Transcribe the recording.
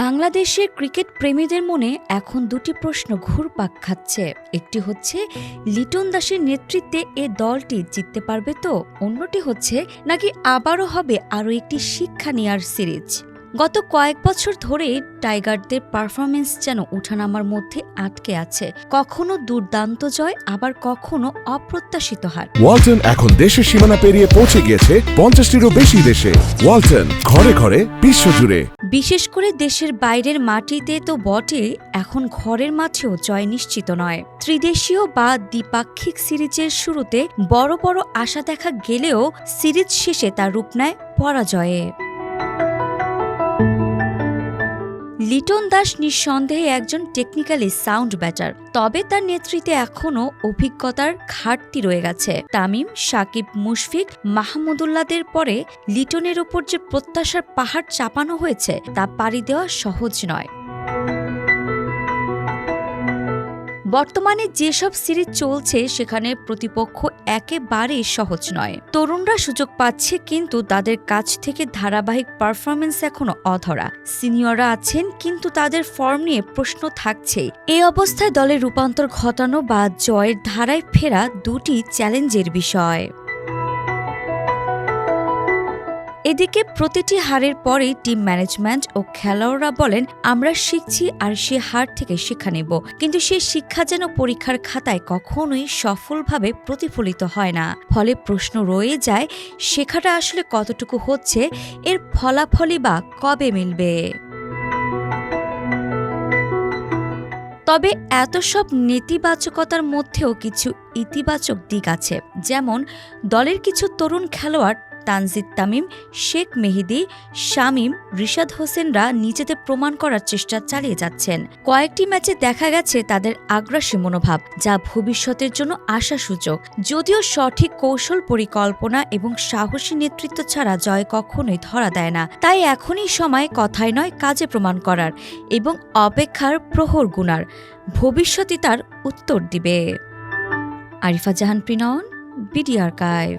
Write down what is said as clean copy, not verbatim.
বাংলাদেশের ক্রিকেট প্রেমীদের মনে এখন দুটি প্রশ্ন ঘুরপাক খাচ্ছে। একটি হচ্ছে লিটন দাসের নেতৃত্বে এ দলটি জিততে পারবে তো, অন্যটি হচ্ছে নাকি আবারও হবে আরও একটি শিক্ষা নেয়ার সিরিজ। গত কয়েক বছর ধরে টাইগারদের পারফরমেন্স যেন ওঠানামার মধ্যে আটকে আছে, কখনো দুর্দান্ত জয়, আবার কখনো অপ্রত্যাশিত হার। ওয়ালটন এখন দেশের সীমানা পেরিয়ে পৌঁছে গিয়েছে 50টিরও বেশি দেশে। ওয়ালটন, ঘরে ঘরে, বিশ্বজুড়ে। বিশেষ করে দেশের বাইরের মাটিতে তো বটে, এখন ঘরের মাঠেও জয় নিশ্চিত নয়। ত্রিদেশীয় বা দ্বিপাক্ষিক সিরিজের শুরুতে বড় বড় আশা দেখা গেলেও সিরিজ শেষে তার রূপ নেয় পরাজয়ে। লিটন দাস নিঃসন্দেহে একজন টেকনিক্যালি সাউন্ড ব্যাটার, তবে তার নেতৃত্বে এখনও অভিজ্ঞতার ঘাটতি রয়ে গেছে। তামিম, সাকিব, মুশফিক, মাহমুদুল্লাহদের পরে লিটনের ওপর যে প্রত্যাশার পাহাড় চাপানো হয়েছে তা পাড়ি দেওয়া সহজ নয়। বর্তমানে যেসব সিরিজ চলছে সেখানে প্রতিপক্ষ একেবারেই সহজ নয়। তরুণরা সুযোগ পাচ্ছে, কিন্তু তাদের কাছ থেকে ধারাবাহিক পারফরমেন্স এখনো অধরা। সিনিয়ররা আছেন, কিন্তু তাদের ফর্ম নিয়ে প্রশ্ন থাকছেই। এই অবস্থায় দলের রূপান্তর ঘটানো বা জয়ের ধারায় ফেরা দুটি চ্যালেঞ্জের বিষয়। এদিকে প্রতিটি হারের পরেই টিম ম্যানেজমেন্ট ও খেলোয়াড়রা বলেন, আমরা শিখছি আর সে হার থেকে শিক্ষা নেব, কিন্তু সেই শিক্ষা যেন পরীক্ষার খাতায় কখনোই সফলভাবে প্রতিফলিত হয় না। ফলে প্রশ্ন রয়ে যায়, শেখাটা আসলে কতটুকু হচ্ছে, এর ফলাফলই বা কবে মিলবে। তবে এত সব নেতিবাচকতার মধ্যেও কিছু ইতিবাচক দিক আছে, যেমন দলের কিছু তরুণ খেলোয়াড় তানজিদ তামিম, শেখ মেহেদী, শামীম, রিশাদ হোসেনরা নিজেদের প্রমাণ করার চেষ্টা চালিয়ে যাচ্ছেন। কয়েকটি ম্যাচে দেখা গেছে তাদের আগ্রাসী মনোভাব, যা ভবিষ্যতের জন্য আশা সূচক। যদিও সঠিক কৌশল, পরিকল্পনা এবং সাহসী নেতৃত্ব ছাড়া জয় কখনোই ধরা দেয় না। তাই এখনই সময় কথায় নয় কাজে প্রমাণ করার এবং অপেক্ষার প্রহর গুনার। ভবিষ্যতই তার উত্তর দিবে। আরিফা জাহান, প্রিনয়ন, বিডি আর্কাইভ।